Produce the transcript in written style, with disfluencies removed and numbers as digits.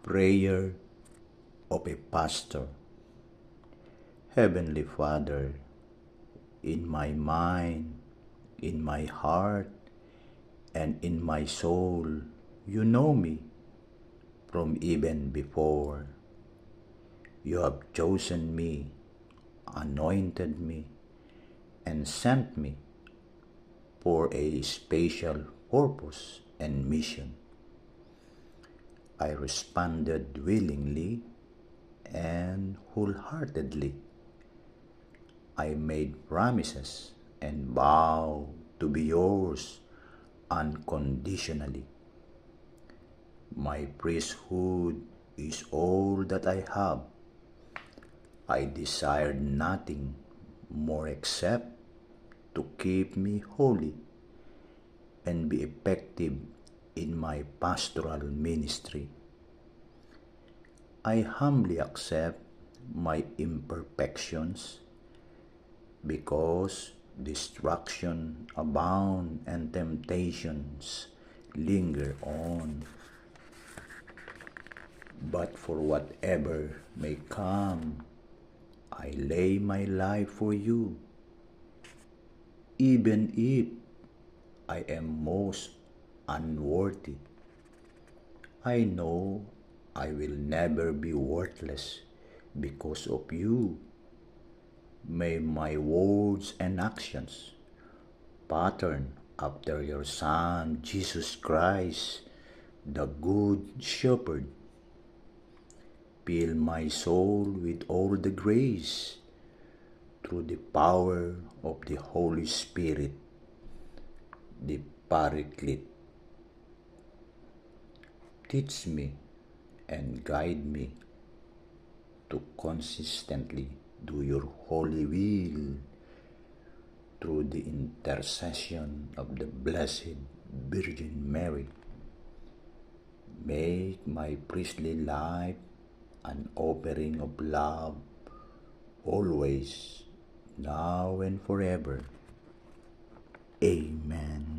Prayer of a Pastor. Heavenly Father, in my mind, in my heart, and in my soul, you know me from even before. You have chosen me, anointed me, and sent me for a special purpose and mission. I responded willingly and wholeheartedly. I made promises and vowed to be yours unconditionally. My priesthood is all that I have. I desire nothing more except to keep me holy and be effective in my pastoral ministry. I humbly accept my imperfections because distraction abound and temptations linger on. But for whatever may come, I lay my life for you, even if I am most unworthy. I know I will never be worthless because of you. May my words and actions pattern after your Son, Jesus Christ, the Good Shepherd. Fill my soul with all the grace through the power of the Holy Spirit, the Paraclete. Teach me and guide me to consistently do your holy will through the intercession of the Blessed Virgin Mary. Make my priestly life an offering of love always, now and forever. Amen.